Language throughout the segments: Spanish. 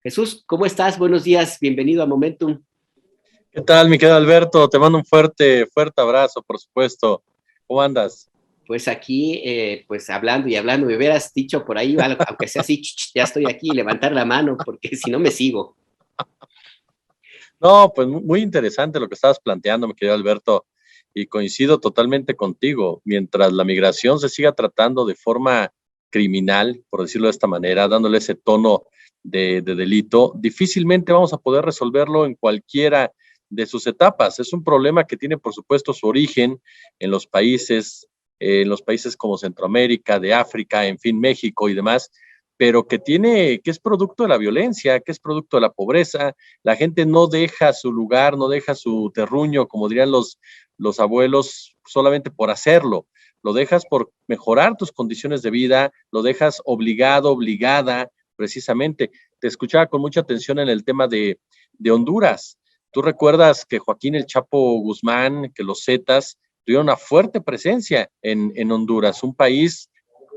Jesús, ¿cómo estás? Buenos días, bienvenido a Momentum. ¿Qué tal, mi querido Alberto? Te mando un fuerte abrazo, por supuesto. ¿Cómo andas? Pues aquí, pues hablando y hablando, me hubieras dicho por ahí, aunque sea así, ya estoy aquí, levantar la mano, porque si no me sigo. No, pues muy interesante lo que estabas planteando, mi querido Alberto, y coincido totalmente contigo. Mientras la migración se siga tratando de forma criminal, por decirlo de esta manera, dándole ese tono de delito, difícilmente vamos a poder resolverlo en cualquiera de sus etapas. Es un problema que tiene, por supuesto, su origen en los países como Centroamérica, de África, en fin, México y demás, pero que es producto de la violencia, que es producto de la pobreza. La gente no deja su lugar, no deja su terruño, como dirían los abuelos, solamente por hacerlo. Lo dejas por mejorar tus condiciones de vida, lo dejas obligado, obligada, precisamente. Te escuchaba con mucha atención en el tema de Honduras. Tú recuerdas que Joaquín el Chapo Guzmán, que los Zetas tuvieron una fuerte presencia en Honduras, un país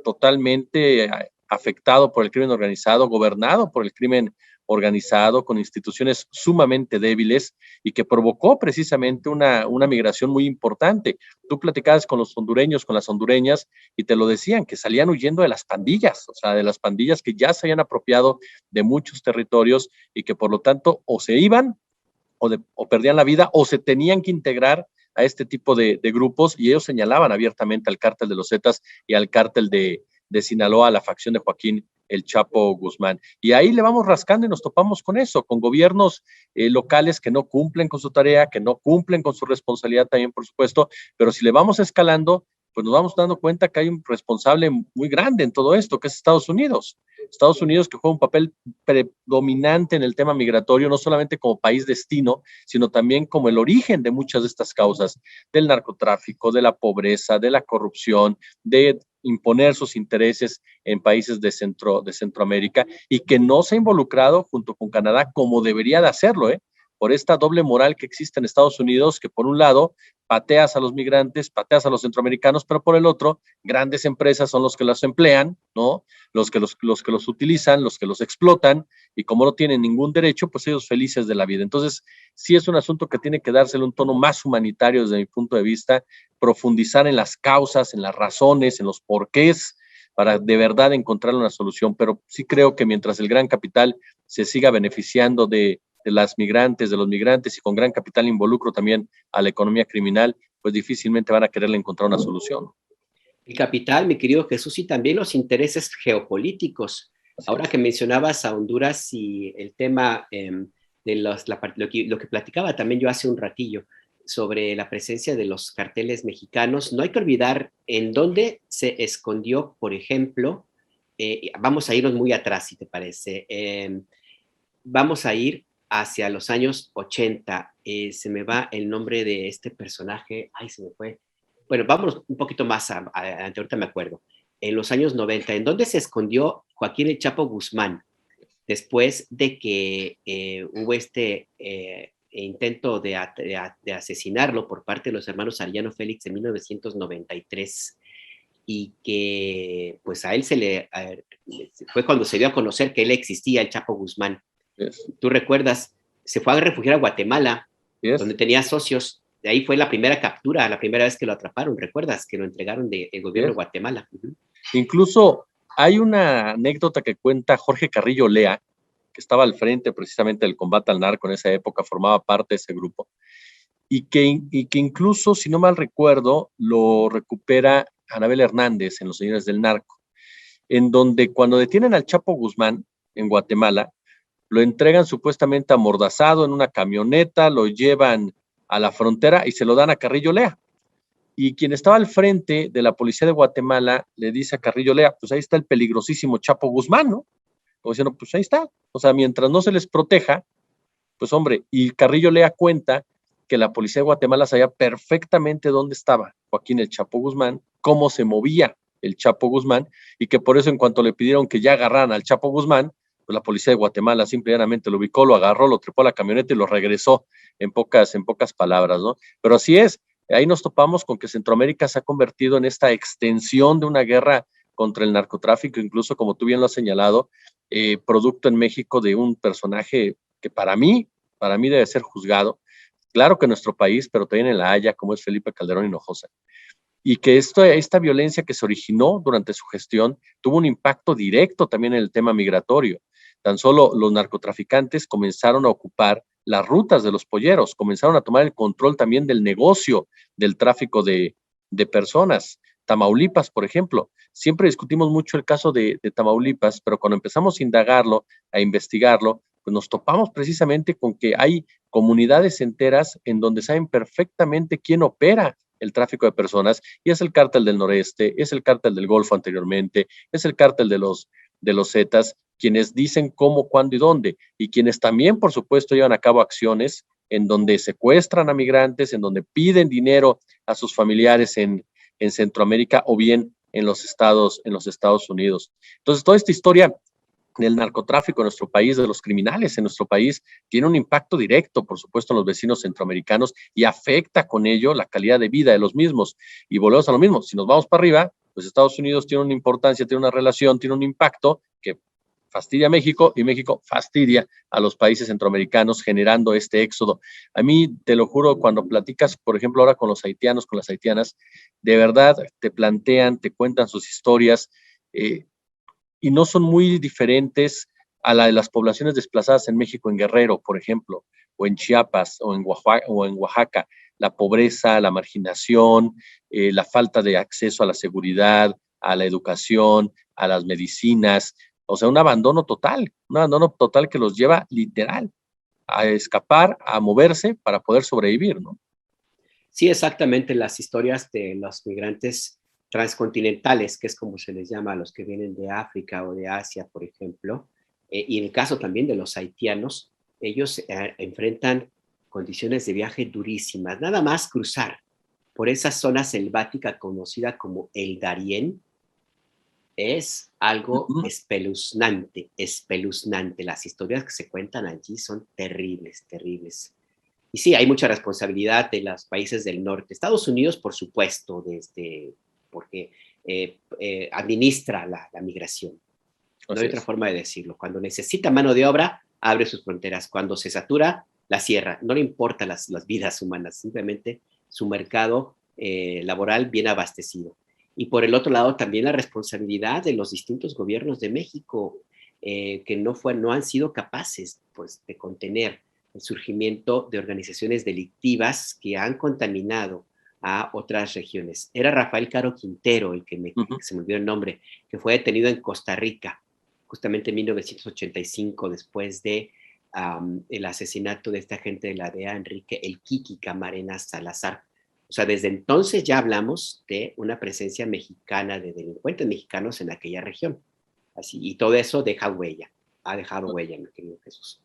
totalmente afectado por el crimen organizado, gobernado por el crimen organizado, con instituciones sumamente débiles y que provocó precisamente una migración muy importante. Tú platicabas con los hondureños, con las hondureñas, y te lo decían, que salían huyendo de las pandillas, o sea, de las pandillas que ya se habían apropiado de muchos territorios y que por lo tanto o se iban o perdían la vida o se tenían que integrar a este tipo de grupos, y ellos señalaban abiertamente al cártel de los Zetas y al cártel de Sinaloa, la facción de Joaquín el Chapo Guzmán. Y ahí le vamos rascando y nos topamos con eso, con gobiernos locales que no cumplen con su tarea, que no cumplen con su responsabilidad también, por supuesto, pero si le vamos escalando, pues nos vamos dando cuenta que hay un responsable muy grande en todo esto, que es Estados Unidos. Estados Unidos, que juega un papel predominante en el tema migratorio, no solamente como país destino, sino también como el origen de muchas de estas causas, del narcotráfico, de la pobreza, de la corrupción, de imponer sus intereses en países de Centroamérica, y que no se ha involucrado junto con Canadá como debería de hacerlo, por esta doble moral que existe en Estados Unidos, que por un lado pateas a los migrantes, pateas a los centroamericanos, pero por el otro, grandes empresas son los que los emplean, ¿no? Los que los utilizan, los que los explotan, y como no tienen ningún derecho, pues ellos felices de la vida. Entonces, sí es un asunto que tiene que dársele un tono más humanitario desde mi punto de vista, profundizar en las causas, en las razones, en los porqués, para de verdad encontrar una solución. Pero sí creo que mientras el gran capital se siga beneficiando de las migrantes, de los migrantes, y con gran capital involucro también a la economía criminal, pues difícilmente van a quererle encontrar una solución. El capital, mi querido Jesús, y también los intereses geopolíticos. Así Ahora es. que mencionabas a Honduras y el tema de lo que platicaba también yo hace un ratillo sobre la presencia de los carteles mexicanos, no hay que olvidar en dónde se escondió, por ejemplo, vamos a irnos muy atrás, si te parece. Vamos a ir hacia los años 80. Se me va el nombre de este personaje. Ay, se me fue. Bueno, vamos un poquito más adelante, ahorita me acuerdo. En los años 90, ¿en dónde se escondió Joaquín el Chapo Guzmán? Después de que hubo este intento de asesinarlo por parte de los hermanos Arellano Félix en 1993, y que pues a él fue cuando se dio a conocer que él existía, el Chapo Guzmán. Yes. Tú recuerdas, se fue a refugiar a Guatemala, donde Yes. tenía socios. De ahí fue la primera captura, la primera vez que lo atraparon. ¿Recuerdas? Que lo entregaron del gobierno de Yes. Guatemala. Uh-huh. Incluso hay una anécdota que cuenta Jorge Carrillo Lea, que estaba al frente precisamente del combate al narco en esa época, formaba parte de ese grupo, y que incluso, si no mal recuerdo, lo recupera Anabel Hernández en Los Señores del Narco, en donde cuando detienen al Chapo Guzmán en Guatemala, lo entregan supuestamente amordazado en una camioneta, lo llevan a la frontera y se lo dan a Carrillo Lea. Y quien estaba al frente de la policía de Guatemala le dice a Carrillo Lea, pues ahí está el peligrosísimo Chapo Guzmán, ¿no? Como diciendo, pues ahí está. O sea, mientras no se les proteja, pues hombre, y Carrillo Lea cuenta que la policía de Guatemala sabía perfectamente dónde estaba Joaquín el Chapo Guzmán, cómo se movía el Chapo Guzmán, y que por eso en cuanto le pidieron que ya agarraran al Chapo Guzmán, pues la policía de Guatemala simplemente lo ubicó, lo agarró, lo trepó a la camioneta y lo regresó en pocas palabras, ¿no? Pero así es, ahí nos topamos con que Centroamérica se ha convertido en esta extensión de una guerra contra el narcotráfico, incluso como tú bien lo has señalado, producto en México de un personaje que para mí debe ser juzgado, claro que en nuestro país, pero también en La Haya, como es Felipe Calderón Hinojosa, y que esta violencia que se originó durante su gestión tuvo un impacto directo también en el tema migratorio. Tan solo los narcotraficantes comenzaron a ocupar las rutas de los polleros, comenzaron a tomar el control también del negocio del tráfico de personas. Tamaulipas, por ejemplo, siempre discutimos mucho el caso de Tamaulipas, pero cuando empezamos a indagarlo, a investigarlo, pues nos topamos precisamente con que hay comunidades enteras en donde saben perfectamente quién opera el tráfico de personas, y es el cártel del noreste, es el cártel del Golfo anteriormente, es el cártel de los Zetas, quienes dicen cómo, cuándo y dónde, y quienes también, por supuesto, llevan a cabo acciones en donde secuestran a migrantes, en donde piden dinero a sus familiares en Centroamérica o bien en los Estados Unidos. Entonces, toda esta historia del narcotráfico en nuestro país, de los criminales en nuestro país, tiene un impacto directo, por supuesto, en los vecinos centroamericanos y afecta con ello la calidad de vida de los mismos. Y volvemos a lo mismo, si nos vamos para arriba, pues Estados Unidos tiene una importancia, tiene una relación, tiene un impacto que fastidia a México y México fastidia a los países centroamericanos generando este éxodo. A mí, te lo juro, cuando platicas, por ejemplo, ahora con los haitianos, con las haitianas, de verdad te plantean, te cuentan sus historias, y no son muy diferentes a la de las poblaciones desplazadas en México, en Guerrero, por ejemplo, o en Chiapas, o en Oaxaca. La pobreza, la marginación, la falta de acceso a la seguridad, a la educación, a las medicinas, o sea, un abandono total que los lleva literal a escapar, a moverse para poder sobrevivir, ¿no? Sí, exactamente, las historias de los migrantes transcontinentales, que es como se les llama a los que vienen de África o de Asia, por ejemplo, y en el caso también de los haitianos, ellos enfrentan condiciones de viaje durísimas. Nada más cruzar por esa zona selvática conocida como el Darién es algo Uh-huh. espeluznante, espeluznante. Las historias que se cuentan allí son terribles, terribles. Y sí, hay mucha responsabilidad de los países del norte. Estados Unidos, por supuesto, porque administra la migración. No Así hay otra es. forma de decirlo. Cuando necesita mano de obra, abre sus fronteras. Cuando se satura, la cierra. No le importa las vidas humanas, simplemente su mercado laboral bien abastecido. Y por el otro lado, también la responsabilidad de los distintos gobiernos de México, que no han sido capaces, pues, de contener el surgimiento de organizaciones delictivas que han contaminado a otras regiones. Era Rafael Caro Quintero, Uh-huh. que se me olvidó el nombre, que fue detenido en Costa Rica, justamente en 1985, después de el asesinato de este agente de la DEA, Enrique El Kiki Camarena Salazar. O sea, desde entonces ya hablamos de una presencia mexicana, de delincuentes mexicanos en aquella región. Así, y todo eso deja huella, ha dejado huella, mi querido Jesús.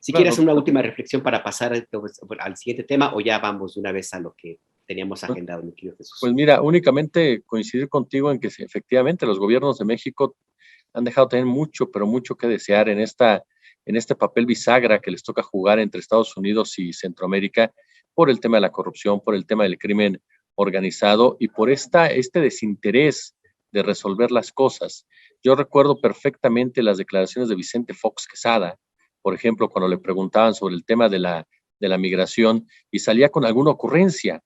Si quieres Bueno, una última reflexión para pasar al siguiente tema, o ya vamos de una vez a lo que teníamos agendado, mi querido pues Jesús. mira, únicamente coincidir contigo en que sí, efectivamente los gobiernos de México han dejado tener mucho, pero mucho que desear en este papel bisagra que les toca jugar entre Estados Unidos y Centroamérica por el tema de la corrupción, por el tema del crimen organizado y por este desinterés de resolver las cosas. Yo recuerdo perfectamente las declaraciones de Vicente Fox Quesada, por ejemplo, cuando le preguntaban sobre el tema de la migración y salía con alguna ocurrencia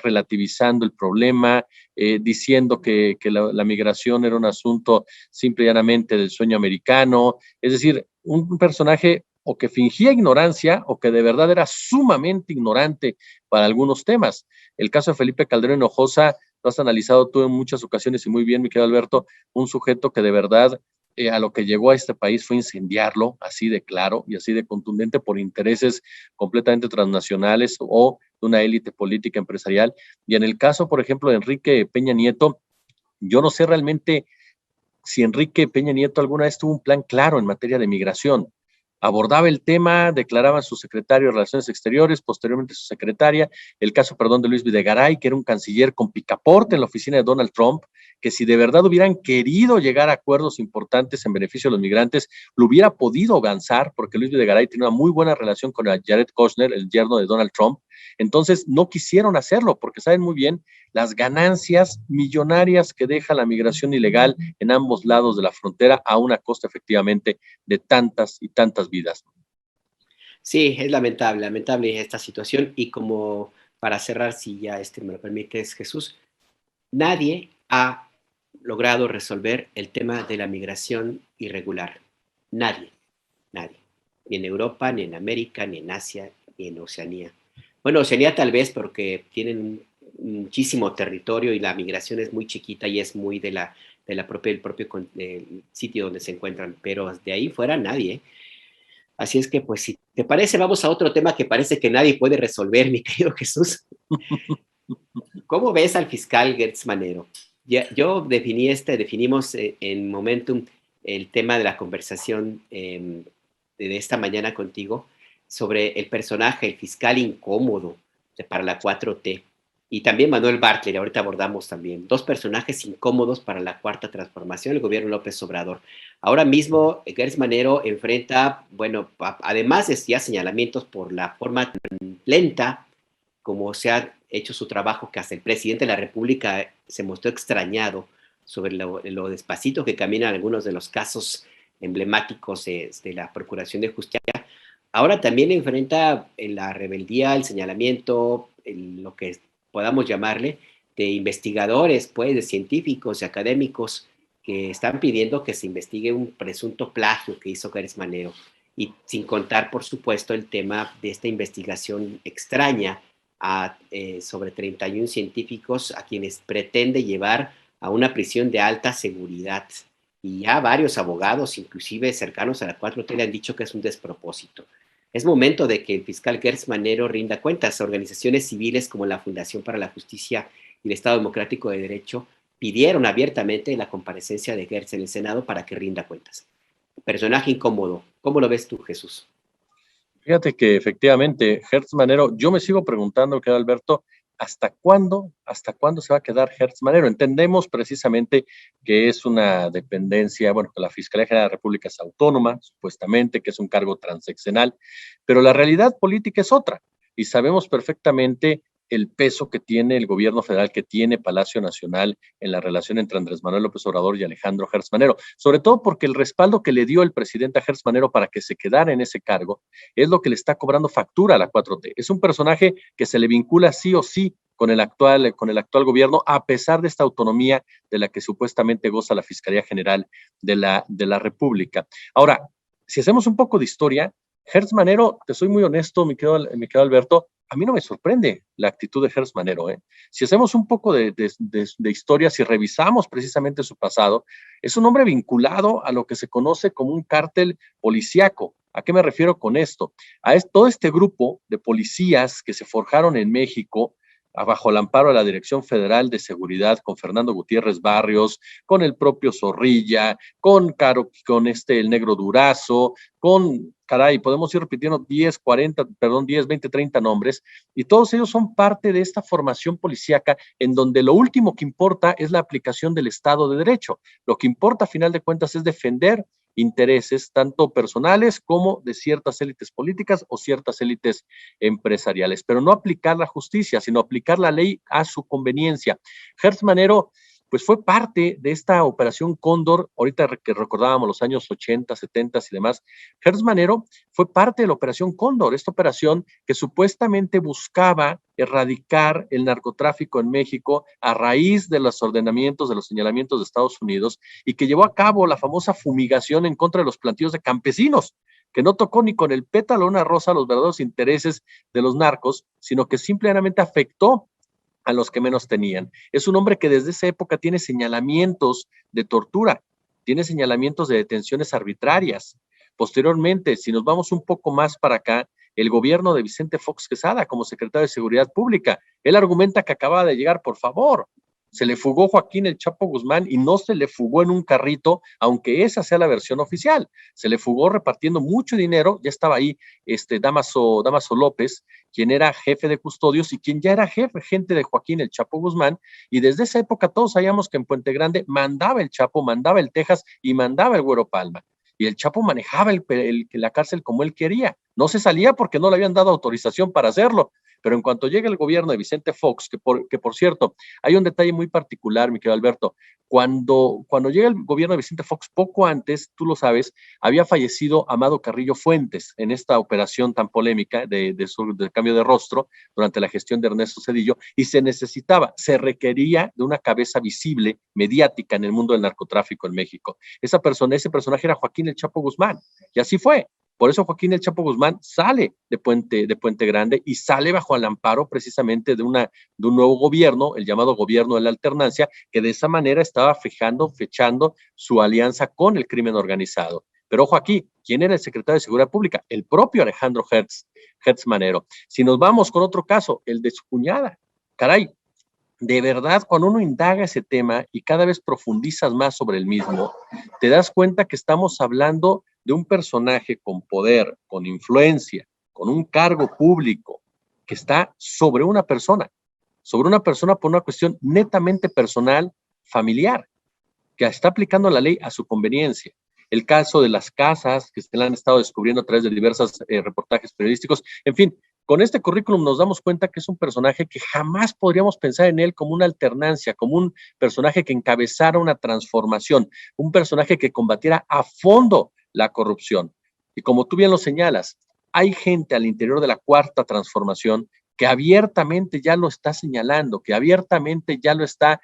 relativizando el problema, diciendo que la migración era un asunto simple y llanamente del sueño americano, es decir, un personaje o que fingía ignorancia o que de verdad era sumamente ignorante para algunos temas. El caso de Felipe Calderón Hinojosa, lo has analizado tú en muchas ocasiones y muy bien, mi querido Alberto, un sujeto que de verdad a lo que llegó a este país fue incendiarlo, así de claro y así de contundente por intereses completamente transnacionales o de una élite política empresarial. Y en el caso, por ejemplo, de Enrique Peña Nieto, yo no sé realmente si Enrique Peña Nieto alguna vez tuvo un plan claro en materia de migración. Abordaba el tema, declaraba su secretario de Relaciones Exteriores, posteriormente su secretaria, el caso, perdón, de Luis Videgaray, que era un canciller con picaporte en la oficina de Donald Trump, que si de verdad hubieran querido llegar a acuerdos importantes en beneficio de los migrantes, lo hubiera podido avanzar, porque Luis Videgaray tiene una muy buena relación con Jared Kushner, el yerno de Donald Trump. Entonces, no quisieron hacerlo, porque saben muy bien las ganancias millonarias que deja la migración ilegal en ambos lados de la frontera a una costa efectivamente de tantas y tantas vidas. Sí, es lamentable, lamentable esta situación y como para cerrar, si ya me lo permites, Jesús, nadie ha logrado resolver el tema de la migración irregular. Nadie, nadie. Ni en Europa, ni en América, ni en Asia, ni en Oceanía. Bueno, Oceanía tal vez porque tienen muchísimo territorio y la migración es muy chiquita y es muy del propio sitio donde se encuentran, pero de ahí fuera nadie. ¿Eh? Así es que, pues, si te parece, vamos a otro tema que parece que nadie puede resolver, mi querido Jesús. ¿Cómo ves al fiscal Gertz Manero? Yo definimos en Momentum el tema de la conversación de esta mañana contigo sobre el personaje, el fiscal incómodo para la 4T. Y también Manuel Bartlett, ahorita abordamos también, dos personajes incómodos para la cuarta transformación, el gobierno López Obrador. Ahora mismo, Gertz Manero enfrenta, bueno, además de ya señalamientos por la forma lenta como se ha hecho su trabajo, que hasta el presidente de la República se mostró extrañado sobre lo despacito que caminan algunos de los casos emblemáticos de la Procuración de Justicia. Ahora también enfrenta la rebeldía, el señalamiento, lo que podamos llamarle, de investigadores, pues, de científicos y académicos que están pidiendo que se investigue un presunto plagio que hizo Gertz Manero. Y sin contar, por supuesto, el tema de esta investigación extraña sobre 31 científicos a quienes pretende llevar a una prisión de alta seguridad. Y ya varios abogados, inclusive cercanos a la 4T, le han dicho que es un despropósito. Es momento de que el fiscal Gertz Manero rinda cuentas. Organizaciones civiles como la Fundación para la Justicia y el Estado Democrático de Derecho pidieron abiertamente la comparecencia de Gertz en el Senado para que rinda cuentas. Personaje incómodo. ¿Cómo lo ves tú, Jesús? Fíjate que efectivamente, Gertz Manero, yo me sigo preguntando, querido Alberto, ¿hasta cuándo se va a quedar Gertz Manero? Entendemos precisamente que es una dependencia, bueno, que la Fiscalía General de la República es autónoma, supuestamente, que es un cargo transeccional, pero la realidad política es otra, y sabemos perfectamente el peso que tiene el gobierno federal, que tiene Palacio Nacional en la relación entre Andrés Manuel López Obrador y Alejandro Gertz Manero, sobre todo porque el respaldo que le dio el presidente a Gertz Manero para que se quedara en ese cargo es lo que le está cobrando factura a la 4T. Es un personaje que se le vincula sí o sí con el actual gobierno, a pesar de esta autonomía de la que supuestamente goza la Fiscalía General de la República. Ahora, si hacemos un poco de historia, Gertz Manero, te soy muy honesto, mi querido Alberto, a mí no me sorprende la actitud de Gertz Manero. Si hacemos un poco de historia, si revisamos precisamente su pasado, es un hombre vinculado a lo que se conoce como un cártel policíaco. ¿A qué me refiero con esto? Todo este grupo de policías que se forjaron en México bajo el amparo de la Dirección Federal de Seguridad, con Fernando Gutiérrez Barrios, con el propio Zorrilla, con el Negro Durazo, podemos ir repitiendo 10, 20, 30 nombres, y todos ellos son parte de esta formación policíaca en donde lo último que importa es la aplicación del Estado de Derecho. Lo que importa a final de cuentas es defender intereses tanto personales como de ciertas élites políticas o ciertas élites empresariales, pero no aplicar la justicia, sino aplicar la ley a su conveniencia. Gertz Manero pues fue parte de esta operación Cóndor, ahorita que recordábamos los años 80, 70 y demás. Gertz Manero fue parte de la operación Cóndor, esta operación que supuestamente buscaba erradicar el narcotráfico en México a raíz de los ordenamientos, de los señalamientos de Estados Unidos, y que llevó a cabo la famosa fumigación en contra de los plantíos de campesinos, que no tocó ni con el pétalo una rosa los verdaderos intereses de los narcos, sino que simplemente afectó a los que menos tenían. Es un hombre que desde esa época tiene señalamientos de tortura, tiene señalamientos de detenciones arbitrarias. Posteriormente, si nos vamos un poco más para acá, el gobierno de Vicente Fox Quesada como secretario de Seguridad Pública, él argumenta que acababa de llegar, por favor, se le fugó Joaquín el Chapo Guzmán y no se le fugó en un carrito, aunque esa sea la versión oficial. Se le fugó repartiendo mucho dinero, ya estaba ahí Damaso López, quien era jefe de custodios y quien ya era gente de Joaquín el Chapo Guzmán, y desde esa época todos sabíamos que en Puente Grande mandaba el Chapo, mandaba el Texas y mandaba el Güero Palma. Y el Chapo manejaba la cárcel como él quería. No se salía porque no le habían dado autorización para hacerlo. Pero en cuanto llega el gobierno de Vicente Fox, que por cierto, hay un detalle muy particular, mi querido Alberto, cuando llega el gobierno de Vicente Fox, poco antes, tú lo sabes, había fallecido Amado Carrillo Fuentes en esta operación tan polémica de cambio de rostro durante la gestión de Ernesto Zedillo, y se requería de una cabeza visible, mediática en el mundo del narcotráfico en México. Ese personaje era Joaquín El Chapo Guzmán, y así fue. Por eso Joaquín El Chapo Guzmán sale de Puente Grande y sale bajo el amparo precisamente de un nuevo gobierno, el llamado gobierno de la alternancia, que de esa manera estaba fechando su alianza con el crimen organizado. Pero ojo aquí, ¿quién era el secretario de Seguridad Pública? El propio Alejandro Hertz Manero. Si nos vamos con otro caso, el de su cuñada, caray, de verdad, cuando uno indaga ese tema y cada vez profundizas más sobre el mismo, te das cuenta que estamos hablando de un personaje con poder, con influencia, con un cargo público, que está sobre una persona por una cuestión netamente personal, familiar, que está aplicando la ley a su conveniencia. El caso de las casas que se le han estado descubriendo a través de diversos reportajes periodísticos, en fin, con este currículum nos damos cuenta que es un personaje que jamás podríamos pensar en él como una alternancia, como un personaje que encabezara una transformación, un personaje que combatiera a fondo la corrupción. Y como tú bien lo señalas, hay gente al interior de la Cuarta Transformación que abiertamente ya lo está señalando, que abiertamente ya lo está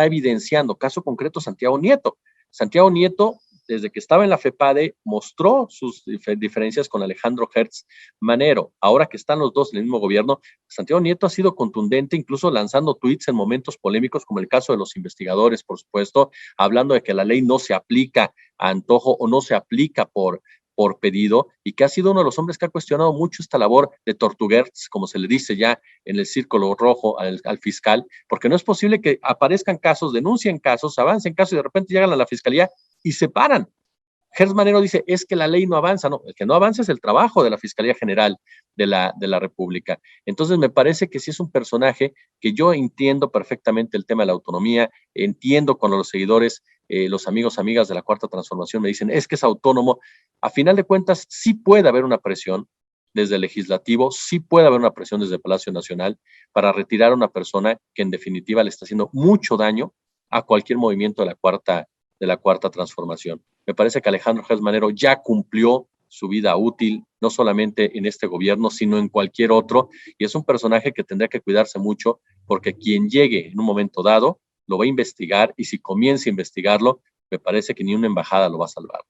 evidenciando. Caso concreto, Santiago Nieto. Santiago Nieto, desde que estaba en la FEPADE, mostró sus diferencias con Alejandro Hertz Manero. Ahora que están los dos en el mismo gobierno, Santiago Nieto ha sido contundente, incluso lanzando tweets en momentos polémicos, como el caso de los investigadores, por supuesto, hablando de que la ley no se aplica a antojo o no se aplica por pedido, y que ha sido uno de los hombres que ha cuestionado mucho esta labor de tortuguers, como se le dice ya en el círculo rojo al fiscal, porque no es posible que aparezcan casos, denuncien casos, avancen casos y de repente llegan a la fiscalía y se paran. Hertz Manero dice, es que la ley no avanza. No, el que no avanza es el trabajo de la Fiscalía General de la República. Entonces me parece que sí es un personaje que yo entiendo perfectamente el tema de la autonomía, entiendo cuando los seguidores, los amigos, amigas de la Cuarta Transformación me dicen, es que es autónomo. A final de cuentas, sí puede haber una presión desde el legislativo, sí puede haber una presión desde el Palacio Nacional para retirar a una persona que en definitiva le está haciendo mucho daño a cualquier movimiento de la Cuarta Transformación. Me parece que Alejandro Hertz Manero ya cumplió su vida útil, no solamente en este gobierno, sino en cualquier otro, y es un personaje que tendrá que cuidarse mucho, porque quien llegue en un momento dado lo va a investigar, y si comienza a investigarlo, me parece que ni una embajada lo va a salvar.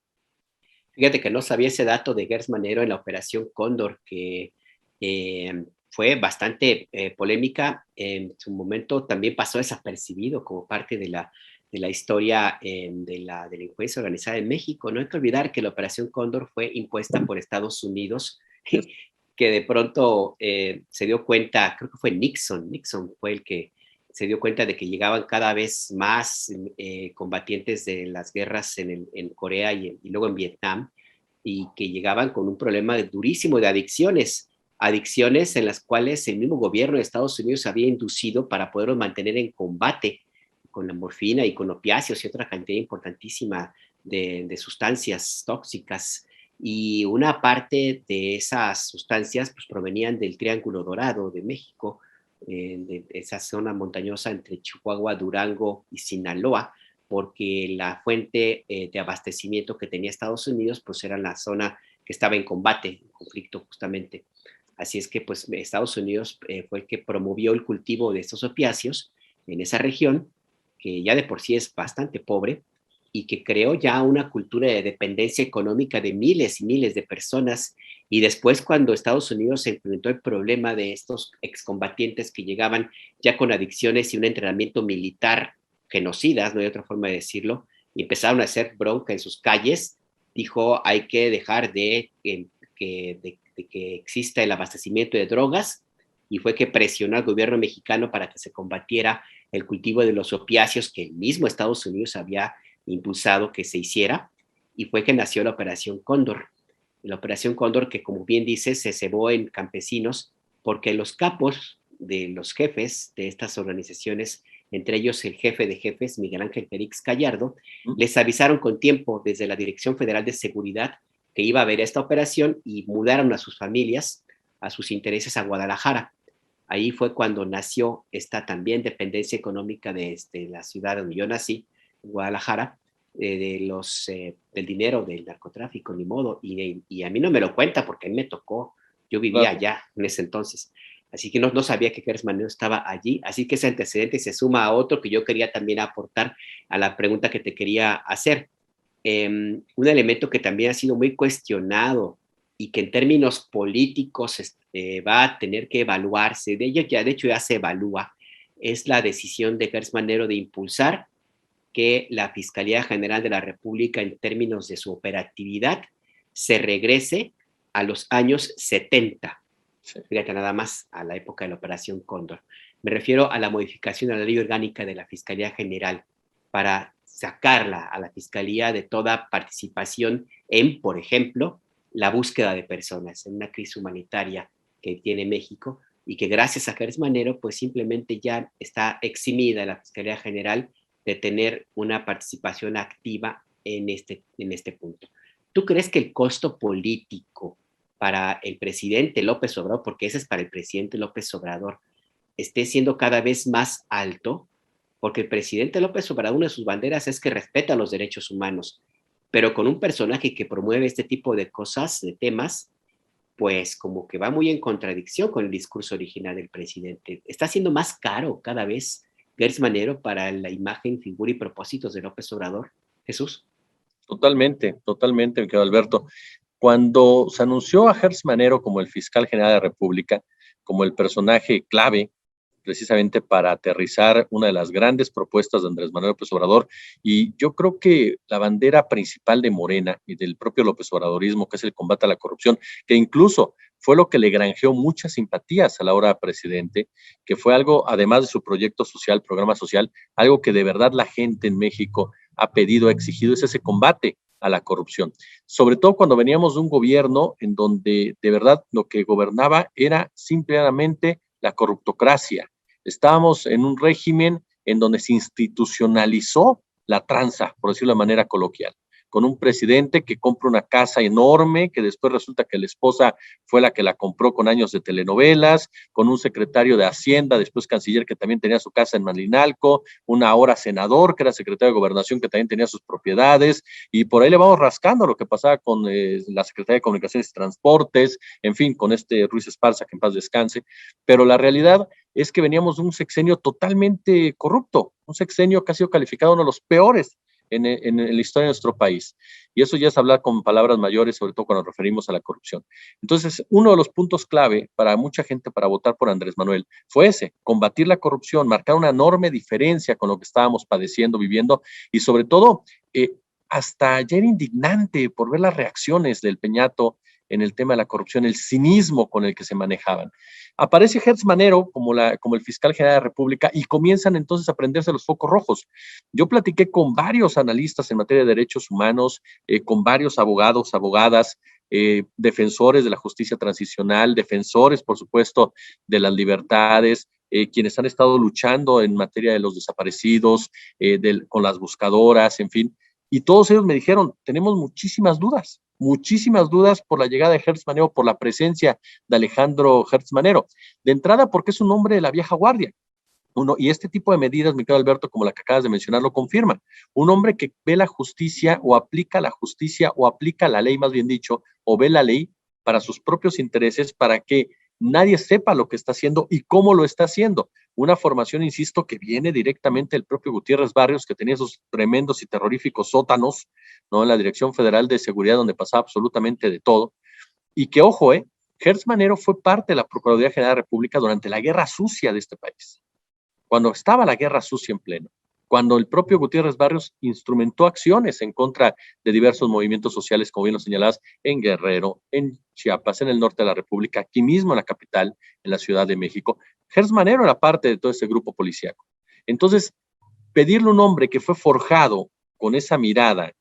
Fíjate que no sabía ese dato de Hertz Manero en la Operación Cóndor, que fue bastante polémica. En su momento también pasó desapercibido como parte de la historia de la delincuencia organizada en México. No hay que olvidar que la Operación Cóndor fue impuesta por Estados Unidos, que de pronto se dio cuenta, creo que fue Nixon fue el que se dio cuenta de que llegaban cada vez más combatientes de las guerras en Corea y luego en Vietnam, y que llegaban con un problema durísimo de adicciones en las cuales el mismo gobierno de Estados Unidos había inducido para poderlos mantener en combate con la morfina y con opiáceos y otra cantidad importantísima de sustancias tóxicas. Y una parte de esas sustancias pues, provenían del Triángulo Dorado de México, de esa zona montañosa entre Chihuahua, Durango y Sinaloa, porque la fuente de abastecimiento que tenía Estados Unidos pues era la zona que estaba en combate, en conflicto justamente. Así es que pues Estados Unidos fue el que promovió el cultivo de estos opiáceos en esa región, que ya de por sí es bastante pobre, y que creó ya una cultura de dependencia económica de miles y miles de personas. Y después, cuando Estados Unidos se enfrentó el problema de estos excombatientes que llegaban ya con adicciones y un entrenamiento militar genocidas, no hay otra forma de decirlo, y empezaron a hacer bronca en sus calles, dijo, hay que dejar de que exista el abastecimiento de drogas, y fue que presionó al gobierno mexicano para que se combatiera el cultivo de los opiáceos que el mismo Estados Unidos había impulsado que se hiciera, y fue que nació la Operación Cóndor. La Operación Cóndor, que como bien dice, se cebó en campesinos, porque los capos de los jefes de estas organizaciones, entre ellos el jefe de jefes, Miguel Ángel Félix Gallardo, les avisaron con tiempo desde la Dirección Federal de Seguridad que iba a haber esta operación y mudaron a sus familias, a sus intereses a Guadalajara. Ahí fue cuando nació esta también dependencia económica de la ciudad donde yo nací, en Guadalajara, del dinero del narcotráfico, ni modo. Y a mí no me lo cuenta porque a mí me tocó, yo vivía Claro. allá en ese entonces. Así que no sabía que Gers Manero estaba allí. Así que ese antecedente se suma a otro que yo quería también aportar a la pregunta que te quería hacer. Un elemento que también ha sido muy cuestionado y que en términos políticos va a tener que evaluarse, de hecho ya se evalúa, es la decisión de Gers Manero de impulsar que la Fiscalía General de la República, en términos de su operatividad, se regrese a los años 70. Sí. Fíjate nada más, a la época de la Operación Cóndor. Me refiero a la modificación a la ley orgánica de la Fiscalía General para sacarla a la Fiscalía de toda participación en, por ejemplo, la búsqueda de personas en una crisis humanitaria que tiene México y que gracias a Gers Manero pues simplemente ya está eximida la Fiscalía General de tener una participación activa en este punto. ¿Tú crees que el costo político para el presidente López Obrador, porque ese es para el presidente López Obrador, esté siendo cada vez más alto? Porque el presidente López Obrador, una de sus banderas es que respeta los derechos humanos, pero con un personaje que promueve este tipo de cosas, de temas, pues como que va muy en contradicción con el discurso original del presidente. Está siendo más caro cada vez Gers Manero para la imagen, figura y propósitos de López Obrador. Jesús. Totalmente, totalmente, mi querido Alberto. Cuando se anunció a Gers Manero como el fiscal general de la República, como el personaje clave precisamente para aterrizar una de las grandes propuestas de Andrés Manuel López Obrador. Y yo creo que la bandera principal de Morena y del propio López Obradorismo, que es el combate a la corrupción, que incluso fue lo que le granjeó muchas simpatías a la hora presidente, que fue algo, además de su proyecto social, programa social, algo que de verdad la gente en México ha pedido, ha exigido, es ese combate a la corrupción. Sobre todo cuando veníamos de un gobierno en donde de verdad lo que gobernaba era simplemente la corruptocracia. Estábamos en un régimen en donde se institucionalizó la tranza, por decirlo de manera coloquial, con un presidente que compra una casa enorme, que después resulta que la esposa fue la que la compró con años de telenovelas, con un secretario de Hacienda, después canciller, que también tenía su casa en Malinalco, un ahora senador, que era secretario de Gobernación, que también tenía sus propiedades, y por ahí le vamos rascando lo que pasaba con la Secretaría de Comunicaciones y Transportes, en fin, con este Ruiz Esparza, que en paz descanse, pero la realidad es que veníamos de un sexenio totalmente corrupto, un sexenio que ha sido calificado uno de los peores en la historia de nuestro país. Y eso ya es hablar con palabras mayores, sobre todo cuando nos referimos a la corrupción. Entonces, uno de los puntos clave para mucha gente para votar por Andrés Manuel fue ese, combatir la corrupción, marcar una enorme diferencia con lo que estábamos padeciendo, viviendo, y sobre todo, hasta ayer indignante por ver las reacciones del Peñato en el tema de la corrupción, el cinismo con el que se manejaban. Aparece Gers Manero como el fiscal general de la República y comienzan entonces a prenderse los focos rojos. Yo platiqué con varios analistas en materia de derechos humanos, con varios abogados, abogadas, defensores de la justicia transicional, defensores, por supuesto, de las libertades, quienes han estado luchando en materia de los desaparecidos, con las buscadoras, en fin. Y todos ellos me dijeron, tenemos muchísimas dudas por la llegada de Gers Manero, por la presencia de Alejandro Gers Manero. De entrada, porque es un hombre de la vieja guardia. Y este tipo de medidas, mi querido Alberto, como la que acabas de mencionar, lo confirma. Un hombre que ve la justicia o aplica la ley, más bien dicho, o ve la ley para sus propios intereses, para que nadie sepa lo que está haciendo y cómo lo está haciendo. Una formación, insisto, que viene directamente del propio Gutiérrez Barrios, que tenía esos tremendos y terroríficos sótanos, ¿no? En la Dirección Federal de Seguridad, donde pasaba absolutamente de todo. Y que, ojo, Gers Manero fue parte de la Procuraduría General de la República durante la guerra sucia de este país, cuando estaba la guerra sucia en pleno, cuando el propio Gutiérrez Barrios instrumentó acciones en contra de diversos movimientos sociales, como bien lo señalabas, en Guerrero, en Chiapas, en el norte de la República, aquí mismo en la capital, en la Ciudad de México. Gers Manero era parte de todo ese grupo policíaco. Entonces, pedirle a un hombre que fue forjado con esa mirada,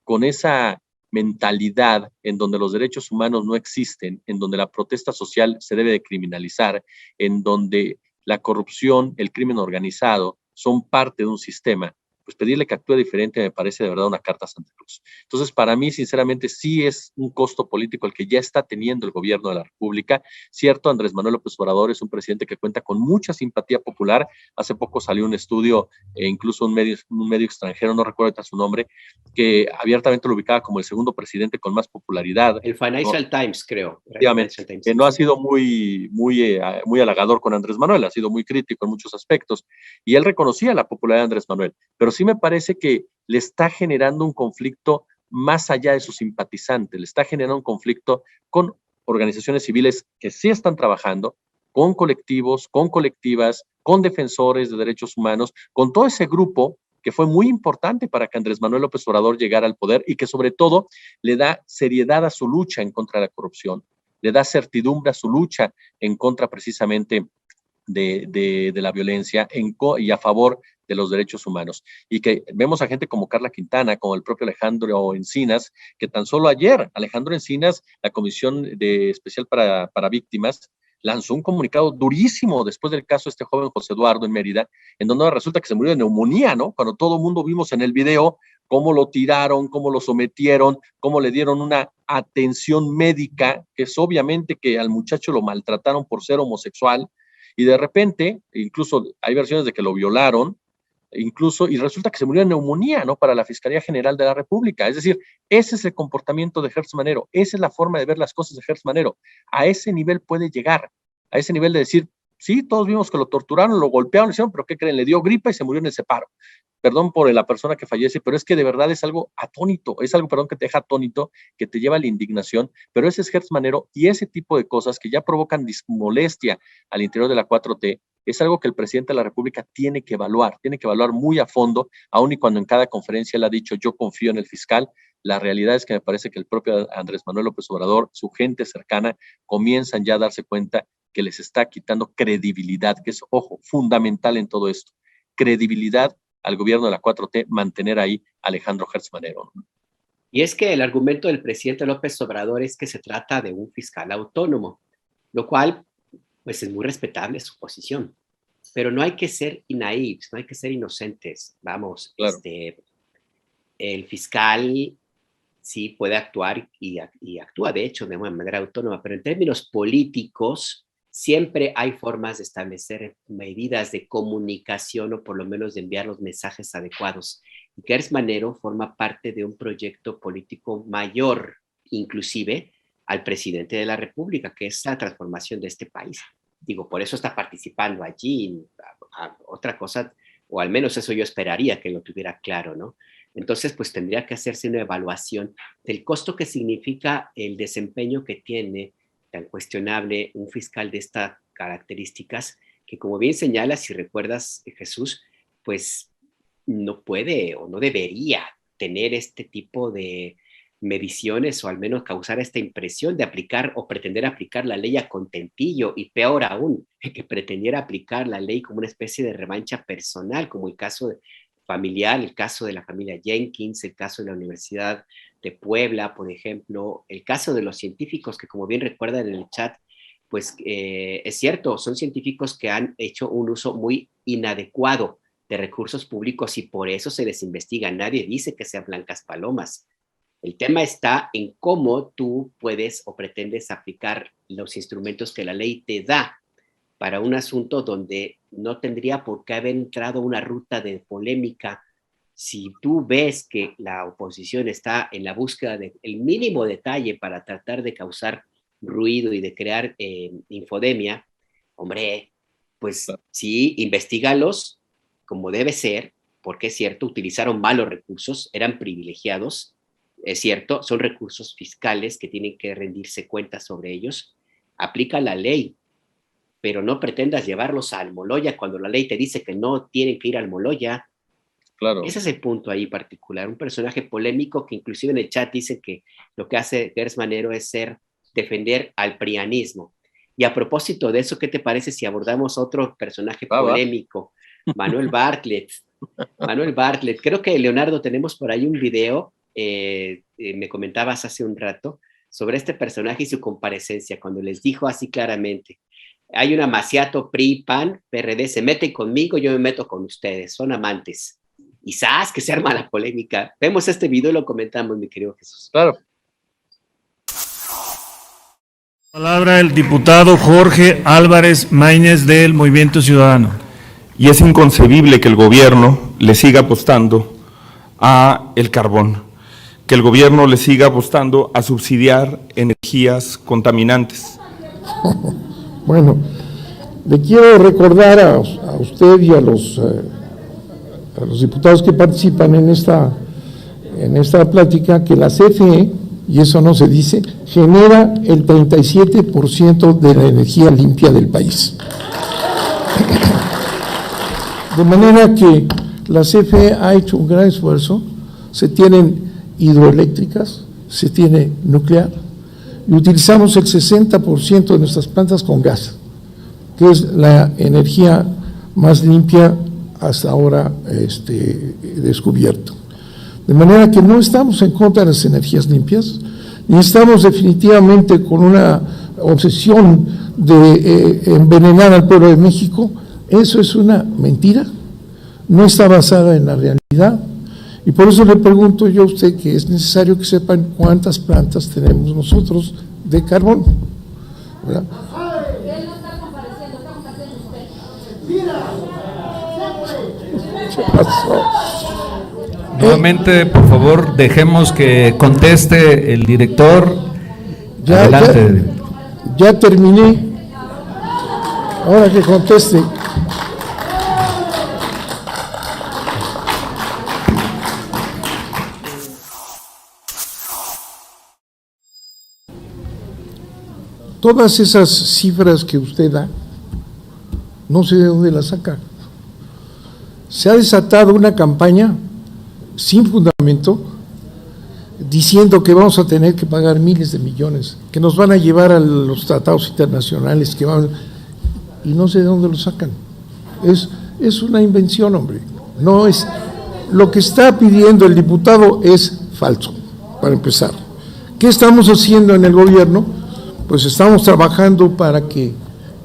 con esa mentalidad en donde los derechos humanos no existen, en donde la protesta social se debe de criminalizar, en donde la corrupción, el crimen organizado son parte de un sistema, pues pedirle que actúe diferente me parece de verdad una carta a Santa Cruz. Entonces, para mí, sinceramente, sí es un costo político el que ya está teniendo el gobierno de la República. Cierto, Andrés Manuel López Obrador es un presidente que cuenta con mucha simpatía popular. Hace poco salió un estudio, incluso un medio extranjero, no recuerdo ahorita su nombre, que abiertamente lo ubicaba como el segundo presidente con más popularidad. El Financial Times, creo. Efectivamente, que no ha sido muy halagador con Andrés Manuel, ha sido muy crítico en muchos aspectos, y él reconocía la popularidad de Andrés Manuel, pero sí me parece que le está generando un conflicto más allá de sus simpatizantes, le está generando un conflicto con organizaciones civiles que sí están trabajando, con colectivos, con colectivas, con defensores de derechos humanos, con todo ese grupo que fue muy importante para que Andrés Manuel López Obrador llegara al poder y que sobre todo le da seriedad a su lucha en contra de la corrupción, le da certidumbre a su lucha en contra precisamente de la violencia y a favor de los derechos humanos. Y que vemos a gente como Carla Quintana, como el propio Alejandro Encinas, que tan solo ayer, Alejandro Encinas, la Comisión Especial para Víctimas, lanzó un comunicado durísimo después del caso de este joven José Eduardo en Mérida, en donde resulta que se murió de neumonía, ¿no? Cuando todo el mundo vimos en el video cómo lo tiraron, cómo lo sometieron, cómo le dieron una atención médica, que es obviamente que al muchacho lo maltrataron por ser homosexual, y de repente, incluso hay versiones de que lo violaron, incluso, y resulta que se murió de neumonía, ¿no? Para la Fiscalía General de la República. Es decir, ese es el comportamiento de Gertz Manero, esa es la forma de ver las cosas de Gertz Manero. A ese nivel puede llegar, a ese nivel de decir, sí, todos vimos que lo torturaron, lo golpearon, lo hicieron, pero ¿qué creen? Le dio gripa y se murió en el separo. Perdón por la persona que fallece, pero es que de verdad es algo atónito, es algo, perdón, que te deja atónito, que te lleva a la indignación, pero ese es Gertz Manero y ese tipo de cosas que ya provocan molestia al interior de la 4T, es algo que el presidente de la República tiene que evaluar muy a fondo, aun y cuando en cada conferencia él ha dicho yo confío en el fiscal. La realidad es que me parece que el propio Andrés Manuel López Obrador, su gente cercana, comienzan ya a darse cuenta que les está quitando credibilidad, que es, ojo, fundamental en todo esto. Credibilidad al gobierno de la 4T, mantener ahí a Alejandro Gertz Manero. Y es que el argumento del presidente López Obrador es que se trata de un fiscal autónomo, lo cual pues es muy respetable su posición. Pero no hay que ser naivos, no hay que ser inocentes. Vamos, Claro. El fiscal sí puede actuar y actúa de hecho de una manera autónoma, pero en términos políticos siempre hay formas de establecer medidas de comunicación o por lo menos de enviar los mensajes adecuados. Y Gertz Manero forma parte de un proyecto político mayor, inclusive al presidente de la República, que es la transformación de este país. Digo, por eso está participando allí. Otra cosa, o al menos eso yo esperaría que lo tuviera claro, ¿no? Entonces, pues tendría que hacerse una evaluación del costo que significa el desempeño que tiene tan cuestionable un fiscal de estas características, que como bien señalas, si recuerdas, Jesús, pues no puede o no debería tener este tipo de mediciones o al menos causar esta impresión de aplicar o pretender aplicar la ley a contentillo y peor aún, que pretendiera aplicar la ley como una especie de revancha personal, como el caso familiar, el caso de la familia Jenkins, el caso de la Universidad de Puebla, por ejemplo, el caso de los científicos que como bien recuerdan en el chat, pues es cierto, son científicos que han hecho un uso muy inadecuado de recursos públicos y por eso se les investiga. Nadie dice que sean blancas palomas. El tema está en cómo tú puedes o pretendes aplicar los instrumentos que la ley te da para un asunto donde no tendría por qué haber entrado una ruta de polémica. Si tú ves que la oposición está en la búsqueda del mínimo detalle para tratar de causar ruido y de crear infodemia, hombre, pues sí, investígalos como debe ser, porque es cierto, utilizaron malos recursos, eran privilegiados, es cierto, son recursos fiscales que tienen que rendirse cuentas sobre ellos, aplica la ley, pero no pretendas llevarlos a Almoloya cuando la ley te dice que no tienen que ir a Almoloya. Claro. Ese es el punto ahí particular, un personaje polémico que inclusive en el chat dice que lo que hace Gertz Manero es defender al prianismo. Y a propósito de eso, ¿qué te parece si abordamos otro personaje polémico? Manuel Bartlett. Manuel Bartlett, creo que Leonardo tenemos por ahí un video, me comentabas hace un rato, sobre este personaje y su comparecencia, cuando les dijo así claramente, hay un amaciato PRI, PAN, PRD, se meten conmigo, yo me meto con ustedes, son amantes. y ¡zas! Que se arma la polémica. Vemos este video y lo comentamos, mi querido Jesús. Claro. Palabra el diputado Jorge Álvarez Maínez del Movimiento Ciudadano. Y es inconcebible que el gobierno le siga apostando a el carbón, que el gobierno le siga apostando a subsidiar energías contaminantes. Bueno, le quiero recordar a usted y a los diputados que participan en esta plática que la CFE, y eso no se dice, genera el 37% de la energía limpia del país. De manera que la CFE ha hecho un gran esfuerzo, se tienen hidroeléctricas, se tiene nuclear, y utilizamos el 60% de nuestras plantas con gas, que es la energía más limpia hasta ahora descubierto. De manera que no estamos en contra de las energías limpias, ni estamos definitivamente con una obsesión de envenenar al pueblo de México. Eso es una mentira, no está basada en la realidad, y por eso le pregunto yo a usted que es necesario que sepan cuántas plantas tenemos nosotros de carbón, ¿verdad? Él no está compareciendo, está compareciendo usted. ¿Qué pasó? Nuevamente, por favor, dejemos que conteste el director. Adelante. Ya terminé. Ahora que conteste. Todas esas cifras que usted da, no sé de dónde las saca. Se ha desatado una campaña sin fundamento, diciendo que vamos a tener que pagar miles de millones, que nos van a llevar a los tratados internacionales, y no sé de dónde lo sacan. Es una invención, hombre. No es, lo que está pidiendo el diputado es falso, para empezar. ¿Qué estamos haciendo en el gobierno? Pues estamos trabajando para que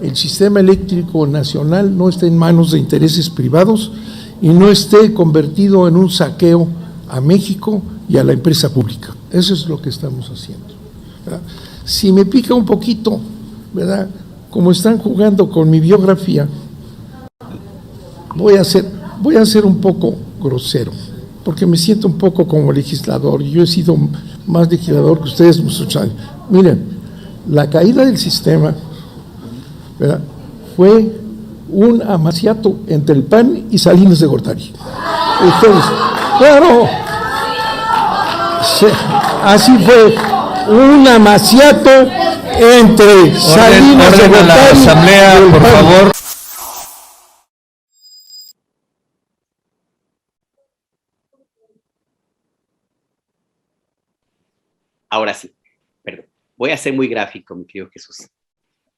el sistema eléctrico nacional no esté en manos de intereses privados y no esté convertido en un saqueo a México y a la empresa pública. Eso es lo que estamos haciendo, ¿verdad? Si me pica un poquito, ¿verdad?, como están jugando con mi biografía, voy a ser un poco grosero, porque me siento un poco como legislador, y yo he sido más legislador que ustedes muchos años. Miren, la caída del sistema, ¿verdad?, fue un amaciato entre el PAN y Salinas de Gortari. Ustedes, claro, así fue, un amaciato entre Salinas de Gortari. La asamblea, por favor. Ahora sí, perdón. Voy a ser muy gráfico, mi querido Jesús.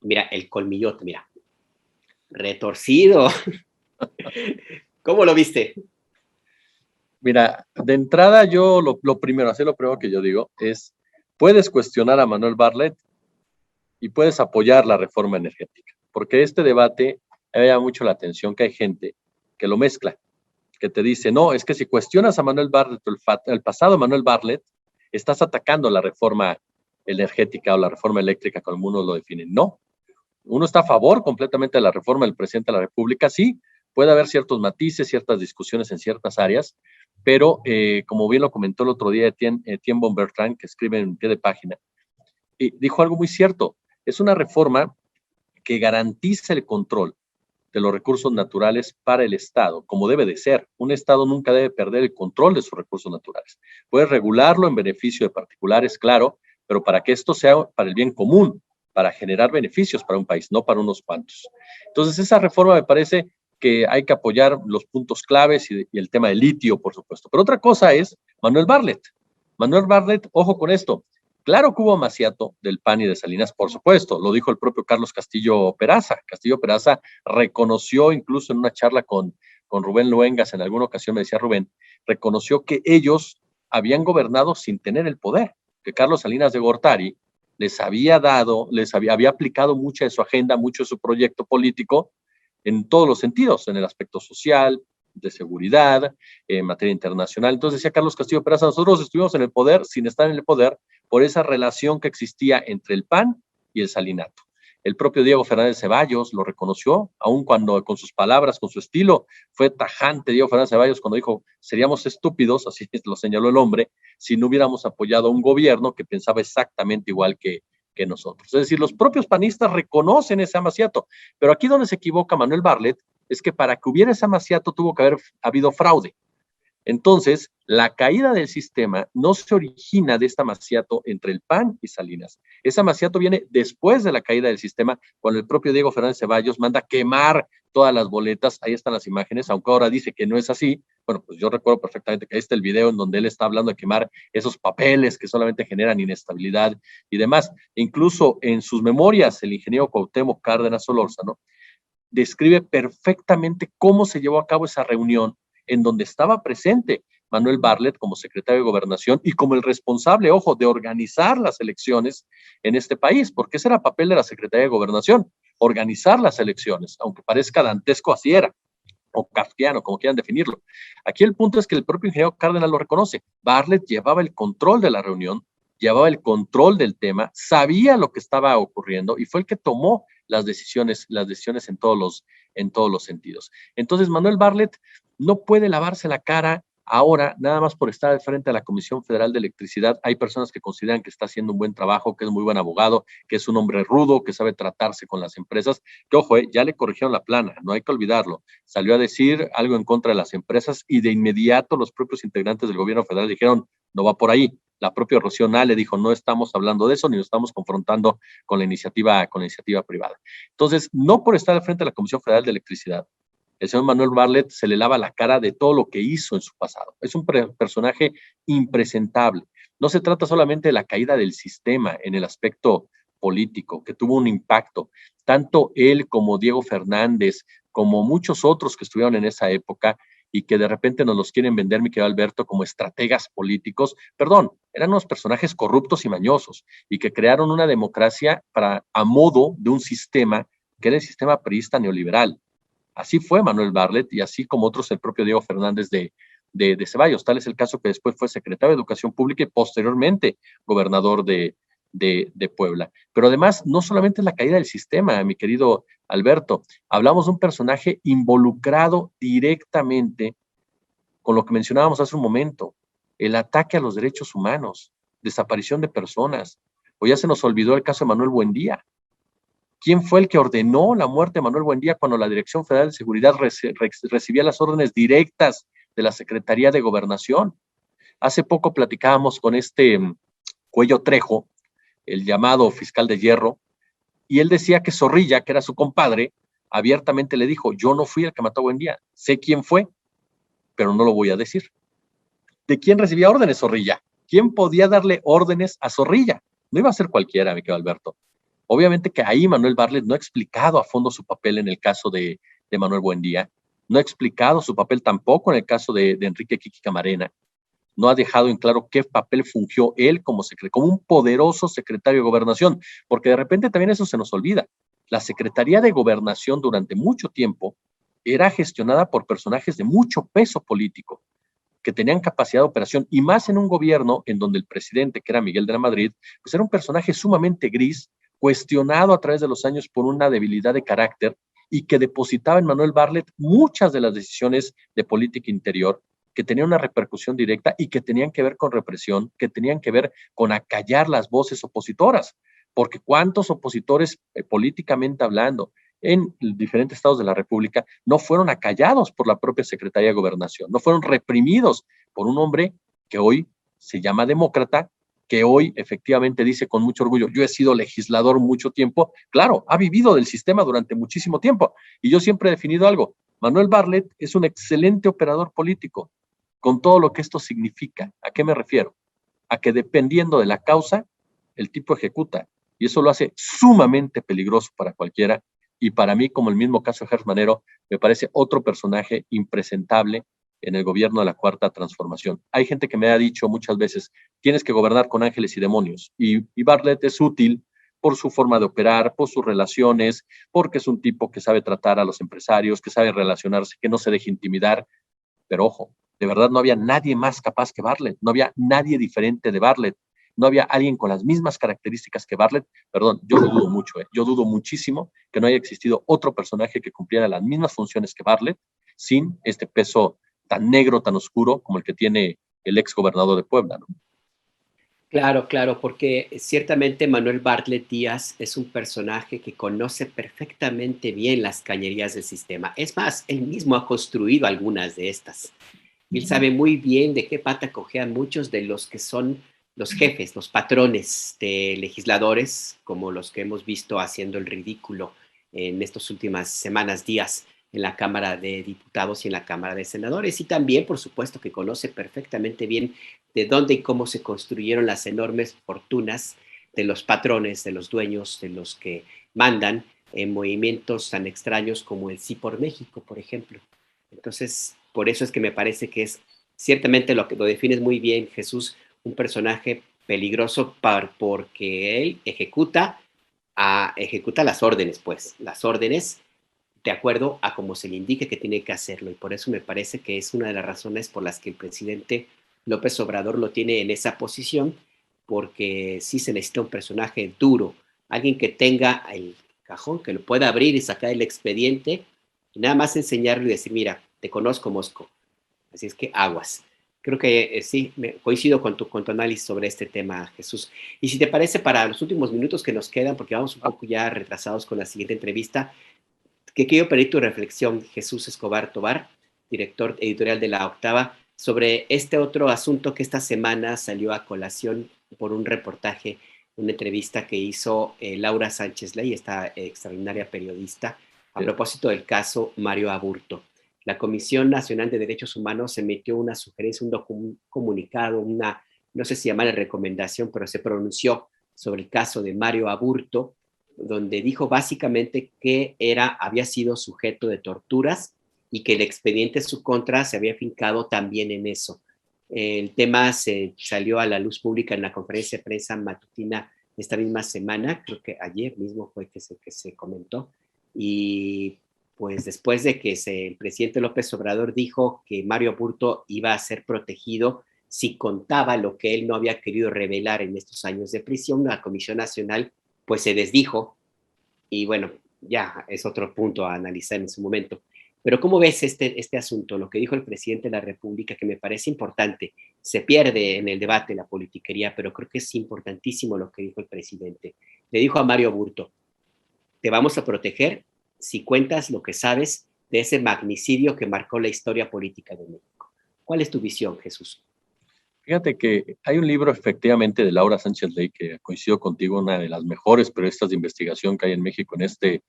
Mira, el colmillote, mira. Retorcido. ¿Cómo lo viste? Mira, de entrada yo lo primero que yo digo es, puedes cuestionar a Manuel Bartlett y puedes apoyar la reforma energética, porque este debate me llama mucho la atención que hay gente que lo mezcla, que te dice, no, es que si cuestionas a Manuel Bartlett, el pasado Manuel Bartlett, estás atacando la reforma energética o la reforma eléctrica, como algunos lo definen. No, uno está a favor completamente de la reforma del presidente de la República. Sí, puede haber ciertos matices, ciertas discusiones en ciertas áreas, pero como bien lo comentó el otro día Etienne Bonbertrand, que escribe en pie de página, dijo algo muy cierto. Es una reforma que garantiza el control de los recursos naturales para el Estado, como debe de ser. Un Estado nunca debe perder el control de sus recursos naturales. Puede regularlo en beneficio de particulares, claro, pero para que esto sea para el bien común, para generar beneficios para un país, no para unos cuantos. Entonces, esa reforma me parece que hay que apoyar los puntos claves y el tema del litio, por supuesto. Pero otra cosa es Manuel Bartlett. Manuel Bartlett, ojo con esto, claro que hubo amaciato del PAN y de Salinas, por supuesto, lo dijo el propio Carlos Castillo Peraza. Castillo Peraza reconoció, incluso en una charla con Rubén Luengas, en alguna ocasión me decía Rubén, reconoció que ellos habían gobernado sin tener el poder, que Carlos Salinas de Gortari había aplicado mucha de su agenda, mucho de su proyecto político en todos los sentidos, en el aspecto social, de seguridad, en materia internacional. Entonces decía Carlos Castillo Peraza, nosotros estuvimos en el poder sin estar en el poder por esa relación que existía entre el PAN y el salinato. El propio Diego Fernández Ceballos lo reconoció, aun cuando con sus palabras, con su estilo, fue tajante Diego Fernández Ceballos cuando dijo, seríamos estúpidos, así lo señaló el hombre, si no hubiéramos apoyado a un gobierno que pensaba exactamente igual que nosotros. Es decir, los propios panistas reconocen ese amaciato, pero aquí donde se equivoca Manuel Bartlett es que para que hubiera ese amaciato tuvo que haber habido fraude. Entonces, la caída del sistema no se origina de este amaciato entre el PAN y Salinas. Ese amaciato viene después de la caída del sistema, cuando el propio Diego Fernández Ceballos manda quemar todas las boletas. Ahí están las imágenes, aunque ahora dice que no es así. Bueno, pues yo recuerdo perfectamente que ahí está el video en donde él está hablando de quemar esos papeles que solamente generan inestabilidad y demás. Incluso en sus memorias, el ingeniero Cuauhtémoc Cárdenas Solórzano describe perfectamente cómo se llevó a cabo esa reunión en donde estaba presente Manuel Bartlett como secretario de Gobernación y como el responsable, ojo, de organizar las elecciones en este país, porque ese era el papel de la Secretaría de Gobernación, organizar las elecciones, aunque parezca dantesco, así era, o kafkiano, como quieran definirlo. Aquí el punto es que el propio ingeniero Cárdenas lo reconoce. Bartlett llevaba el control de la reunión, llevaba el control del tema, sabía lo que estaba ocurriendo y fue el que tomó las decisiones en todos los sentidos. Entonces, Manuel Bartlett no puede lavarse la cara ahora, nada más por estar al frente de la Comisión Federal de Electricidad. Hay personas que consideran que está haciendo un buen trabajo, que es muy buen abogado, que es un hombre rudo, que sabe tratarse con las empresas, que ojo, ya le corrigieron la plana, no hay que olvidarlo. Salió a decir algo en contra de las empresas y de inmediato los propios integrantes del gobierno federal dijeron, no va por ahí. La propia Rocío Nale dijo, no estamos hablando de eso, ni nos estamos confrontando con la iniciativa privada. Entonces, no por estar al frente de la Comisión Federal de Electricidad, el señor Manuel Bartlett se le lava la cara de todo lo que hizo en su pasado. Es un personaje impresentable. No se trata solamente de la caída del sistema en el aspecto político, que tuvo un impacto. Tanto él como Diego Fernández, como muchos otros que estuvieron en esa época y que de repente nos los quieren vender, mi querido Alberto, como estrategas políticos, perdón, eran unos personajes corruptos y mañosos y que crearon una democracia a modo de un sistema que era el sistema priista neoliberal. Así fue Manuel Bartlett y así como otros el propio Diego Fernández de Ceballos. Tal es el caso que después fue secretario de Educación Pública y posteriormente gobernador de Puebla. Pero además, no solamente es la caída del sistema, mi querido Alberto, hablamos de un personaje involucrado directamente con lo que mencionábamos hace un momento, el ataque a los derechos humanos, desaparición de personas. O ya se nos olvidó el caso de Manuel Buendía. ¿Quién fue el que ordenó la muerte de Manuel Buendía cuando la Dirección Federal de Seguridad recibía las órdenes directas de la Secretaría de Gobernación? Hace poco platicábamos con Cuello Trejo, el llamado fiscal de hierro, y él decía que Zorrilla, que era su compadre, abiertamente le dijo, yo no fui el que mató a Buendía, sé quién fue, pero no lo voy a decir. ¿De quién recibía órdenes Zorrilla? ¿Quién podía darle órdenes a Zorrilla? No iba a ser cualquiera, mi querido Alberto. Obviamente que ahí Manuel Bartlett no ha explicado a fondo su papel en el caso de Manuel Buendía, no ha explicado su papel tampoco en el caso de Enrique Kiki Camarena, no ha dejado en claro qué papel fungió él como un poderoso secretario de Gobernación, porque de repente también eso se nos olvida. La Secretaría de Gobernación durante mucho tiempo era gestionada por personajes de mucho peso político, que tenían capacidad de operación, y más en un gobierno en donde el presidente, que era Miguel de la Madrid, pues era un personaje sumamente gris, cuestionado a través de los años por una debilidad de carácter y que depositaba en Manuel Bartlett muchas de las decisiones de política interior que tenían una repercusión directa y que tenían que ver con represión, que tenían que ver con acallar las voces opositoras, porque cuántos opositores políticamente hablando en diferentes estados de la República no fueron acallados por la propia Secretaría de Gobernación, no fueron reprimidos por un hombre que hoy se llama demócrata, que hoy efectivamente dice con mucho orgullo, yo he sido legislador mucho tiempo, claro, ha vivido del sistema durante muchísimo tiempo, y yo siempre he definido algo, Manuel Bartlett es un excelente operador político, con todo lo que esto significa. ¿A qué me refiero? A que dependiendo de la causa, el tipo ejecuta, y eso lo hace sumamente peligroso para cualquiera, y para mí, como el mismo caso de Gertz Manero, me parece otro personaje impresentable en el gobierno de la Cuarta Transformación. Hay gente que me ha dicho muchas veces, tienes que gobernar con ángeles y demonios, y Bartlett es útil por su forma de operar, por sus relaciones, porque es un tipo que sabe tratar a los empresarios, que sabe relacionarse, que no se deje intimidar. pero ojo, de verdad no había nadie más capaz que Bartlett, no había nadie diferente de Bartlett, no había alguien con las mismas características que Bartlett. Perdón, yo lo dudo mucho, yo dudo muchísimo que no haya existido otro personaje que cumpliera las mismas funciones que Bartlett, sin este peso tan negro, tan oscuro como el que tiene el ex gobernador de Puebla, ¿no? Claro, claro, porque ciertamente Manuel Bartlett Díaz es un personaje que conoce perfectamente bien las cañerías del sistema. Es más, él mismo ha construido algunas de estas. Él sabe muy bien de qué pata cojean muchos de los que son los jefes, los patrones de legisladores, como los que hemos visto haciendo el ridículo en estas últimas semanas, días, en la Cámara de Diputados y en la Cámara de Senadores. Y también, por supuesto, que conoce perfectamente bien de dónde y cómo se construyeron las enormes fortunas de los patrones, de los dueños, de los que mandan en movimientos tan extraños como el Sí por México, por ejemplo. Entonces, por eso es que me parece que es ciertamente lo que lo defines muy bien, Jesús, un personaje peligroso porque él ejecuta las órdenes, pues, las órdenes de acuerdo a cómo se le indique que tiene que hacerlo. Y por eso me parece que es una de las razones por las que el presidente López Obrador lo tiene en esa posición, porque sí se necesita un personaje duro, alguien que tenga el cajón, que lo pueda abrir y sacar el expediente, y nada más enseñarlo y decir, mira, te conozco, Mosco, así es que aguas. Creo que sí, coincido con tu análisis sobre este tema, Jesús. Y si te parece, para los últimos minutos que nos quedan, porque vamos un poco ya retrasados con la siguiente entrevista, que quiero pedir tu reflexión, Jesús Escobar Tobar, director editorial de La Octava, sobre este otro asunto que esta semana salió a colación por un reportaje, una entrevista que hizo Laura Sánchez Ley, esta extraordinaria periodista, a propósito del caso Mario Aburto. La Comisión Nacional de Derechos Humanos emitió una sugerencia, un comunicado, no sé si llamar recomendación, pero se pronunció sobre el caso de Mario Aburto, donde dijo básicamente que había sido sujeto de torturas y que el expediente en su contra se había fincado también en eso. El tema se salió a la luz pública en la conferencia de prensa matutina esta misma semana, creo que ayer mismo fue que se comentó, y pues después de que el presidente López Obrador dijo que Mario Aburto iba a ser protegido si contaba lo que él no había querido revelar en estos años de prisión, la Comisión Nacional pues se desdijo y bueno, ya es otro punto a analizar en su momento. Pero ¿cómo ves este asunto? Lo que dijo el presidente de la República, que me parece importante, se pierde en el debate la politiquería, pero creo que es importantísimo lo que dijo el presidente. Le dijo a Mario Aburto, te vamos a proteger si cuentas lo que sabes de ese magnicidio que marcó la historia política de México. ¿Cuál es tu visión, Jesús? Fíjate que hay un libro efectivamente de Laura Sánchez Ley, que coincido contigo, una de las mejores periodistas de investigación que hay en México en este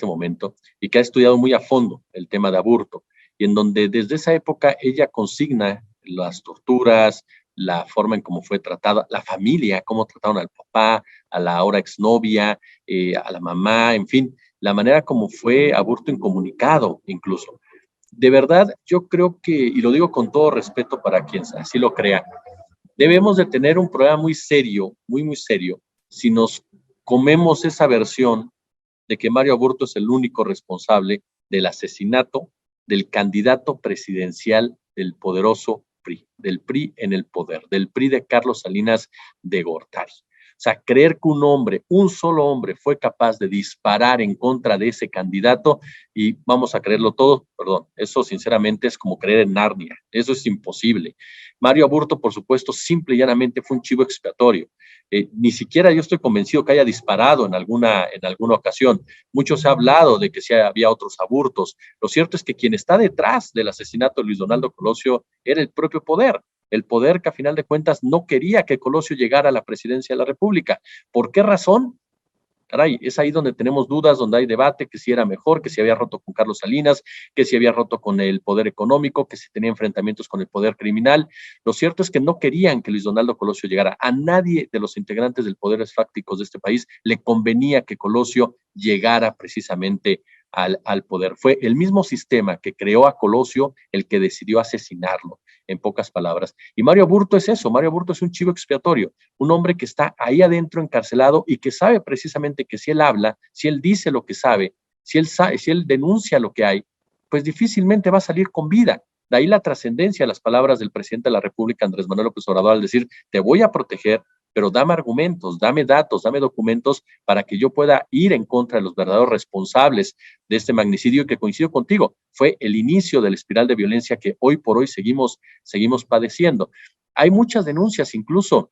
momento, y que ha estudiado muy a fondo el tema de Aburto, y en donde desde esa época ella consigna las torturas, la forma en cómo fue tratada, la familia, cómo trataron al papá, a la ahora exnovia, a la mamá, en fin, la manera como fue Aburto incomunicado incluso. De verdad, yo creo que, y lo digo con todo respeto para quien así lo crea, debemos de tener un problema muy serio, muy, muy serio, si nos comemos esa versión de que Mario Aburto es el único responsable del asesinato del candidato presidencial del poderoso PRI, del PRI en el poder, del PRI de Carlos Salinas de Gortari. O sea, creer que un hombre, un solo hombre, fue capaz de disparar en contra de ese candidato y vamos a creerlo todo, perdón, eso sinceramente es como creer en Narnia, eso es imposible. Mario Aburto, por supuesto, simple y llanamente fue un chivo expiatorio. Ni siquiera yo estoy convencido que haya disparado en alguna ocasión. Mucho se ha hablado de que sí había otros aburtos. Lo cierto es que quien está detrás del asesinato de Luis Donaldo Colosio era el propio poder. El poder que a final de cuentas no quería que Colosio llegara a la presidencia de la República. ¿Por qué razón? Caray, es ahí donde tenemos dudas, donde hay debate, que si era mejor, que si había roto con Carlos Salinas, que si había roto con el poder económico, que si tenía enfrentamientos con el poder criminal. Lo cierto es que no querían que Luis Donaldo Colosio llegara. A nadie de los integrantes del poderes fácticos de este país le convenía que Colosio llegara precisamente al poder. Fue el mismo sistema que creó a Colosio el que decidió asesinarlo, en pocas palabras. Y Mario Aburto es eso, Mario Aburto es un chivo expiatorio, un hombre que está ahí adentro encarcelado y que sabe precisamente que si él habla, si él dice lo que sabe, si él denuncia lo que hay, pues difícilmente va a salir con vida. De ahí la trascendencia de las palabras del presidente de la República, Andrés Manuel López Obrador, al decir, te voy a proteger, pero dame argumentos, dame datos, dame documentos para que yo pueda ir en contra de los verdaderos responsables de este magnicidio, que coincido contigo, fue el inicio de la espiral de violencia que hoy por hoy seguimos padeciendo. Hay muchas denuncias incluso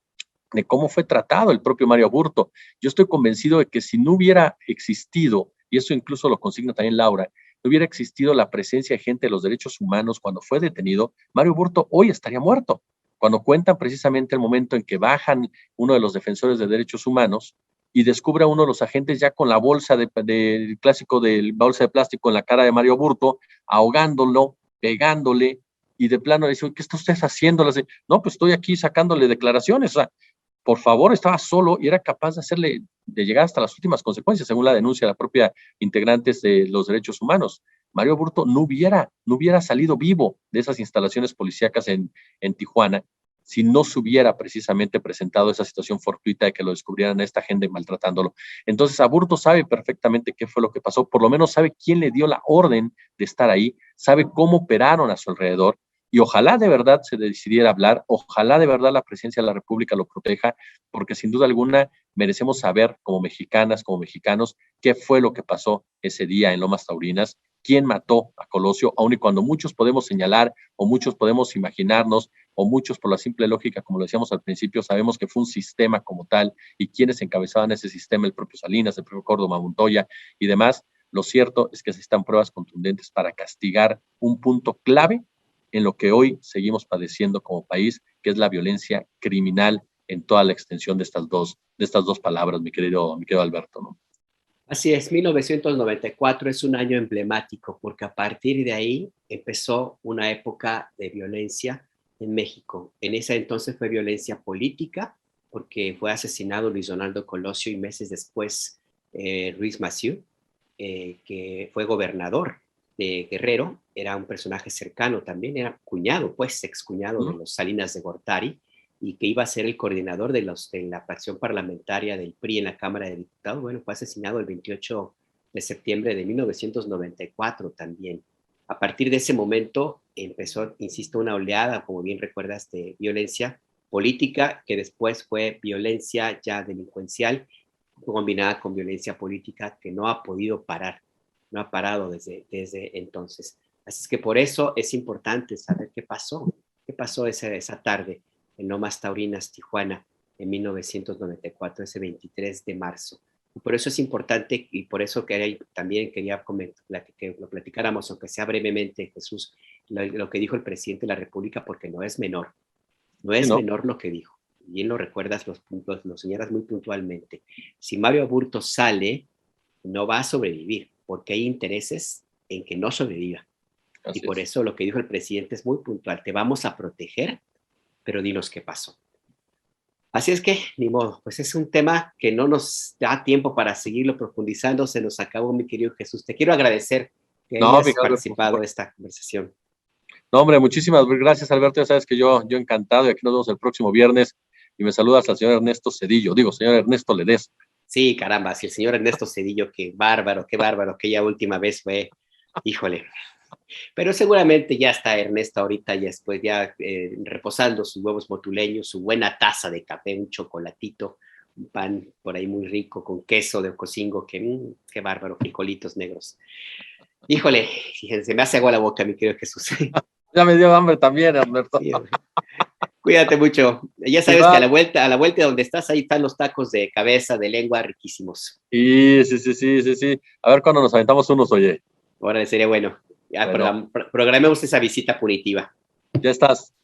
de cómo fue tratado el propio Mario Aburto. Yo estoy convencido de que si no hubiera existido, y eso incluso lo consigna también Laura, no hubiera existido la presencia de gente de los derechos humanos cuando fue detenido, Mario Aburto hoy estaría muerto. Cuando cuentan precisamente el momento en que bajan uno de los defensores de derechos humanos y descubre a uno de los agentes ya con la bolsa del clásico de bolsa de plástico en la cara de Mario Aburto, ahogándolo, pegándole, y de plano le dice, ¿qué está usted haciendo? Le dice, no, pues estoy aquí sacándole declaraciones, o sea, por favor, estaba solo y era capaz de llegar hasta las últimas consecuencias, según la denuncia de la propia integrantes de los derechos humanos. Mario Aburto no hubiera salido vivo de esas instalaciones policíacas en Tijuana si no se hubiera precisamente presentado esa situación fortuita de que lo descubrieran a esta gente maltratándolo. Entonces, Aburto sabe perfectamente qué fue lo que pasó, por lo menos sabe quién le dio la orden de estar ahí, sabe cómo operaron a su alrededor, y ojalá de verdad se decidiera hablar, ojalá de verdad la presidencia de la República lo proteja, porque sin duda alguna merecemos saber como mexicanas, como mexicanos, qué fue lo que pasó ese día en Lomas Taurinas, quién mató a Colosio, aun y cuando muchos podemos señalar, o muchos podemos imaginarnos, o muchos por la simple lógica, como lo decíamos al principio, sabemos que fue un sistema como tal, y quienes encabezaban ese sistema, el propio Salinas, el propio Córdoba, Montoya y demás. Lo cierto es que necesitan pruebas contundentes para castigar un punto clave en lo que hoy seguimos padeciendo como país, que es la violencia criminal en toda la extensión de estas dos palabras, mi querido Alberto, ¿no? Así es, 1994 es un año emblemático porque a partir de ahí empezó una época de violencia en México. En ese entonces fue violencia política porque fue asesinado Luis Donaldo Colosio y meses después Ruiz Massieu, que fue gobernador de Guerrero, era un personaje cercano también, era cuñado, pues excuñado de los Salinas de Gortari, y que iba a ser el coordinador de la fracción parlamentaria del PRI en la Cámara de Diputados. Bueno, fue asesinado el 28 de septiembre de 1994 también. A partir de ese momento empezó, insisto, una oleada, como bien recuerdas, de violencia política, que después fue violencia ya delincuencial, combinada con violencia política, que no ha podido parar, no ha parado desde entonces. Así es que por eso es importante saber qué pasó esa tarde en Lomas Taurinas, Tijuana, en 1994, ese 23 de marzo. Y por eso es importante, y por eso también quería que lo platicáramos, aunque sea brevemente, Jesús, lo que dijo el presidente de la República, porque no es menor. No es menor lo que dijo. Bien lo recuerdas, lo señalas muy puntualmente. Si Mario Aburto sale, no va a sobrevivir, porque hay intereses en que no sobreviva. Y por eso lo que dijo el presidente es muy puntual. Te vamos a proteger, pero dinos qué pasó. Así es que, ni modo, pues es un tema que no nos da tiempo para seguirlo profundizando, se nos acabó, mi querido Jesús. Te quiero agradecer que hayas participado de esta conversación. No, hombre, muchísimas gracias, Alberto. Ya sabes que yo encantado, y aquí nos vemos el próximo viernes, y me saludas al señor Ernesto Zedillo, señor Ernesto Ledesma. Sí, caramba, si el señor Ernesto Zedillo, qué bárbaro, aquella última vez fue, híjole. Pero seguramente ya está Ernesto ahorita, ya después reposando sus huevos motuleños, su buena taza de café, un chocolatito, un pan por ahí muy rico con queso de Ocosingo, qué bárbaro, frijolitos negros. Híjole, se me hace agua la boca, mi querido Jesús. Ya me dio hambre también, Alberto. Sí, cuídate mucho. Ya sabes que a la vuelta donde estás, ahí están los tacos de cabeza, de lengua, riquísimos. Sí. A ver cuándo nos aventamos unos, oye. Órale, sería bueno. Ya programemos esa visita punitiva. Ya estás.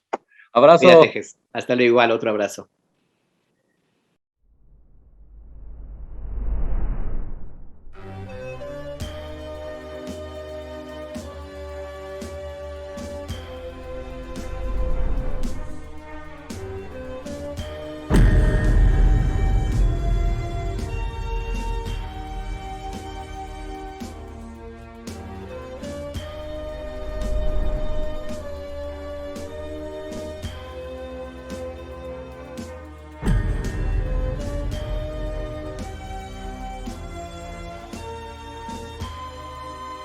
Abrazo. Cuídate, Hasta luego, igual, otro abrazo.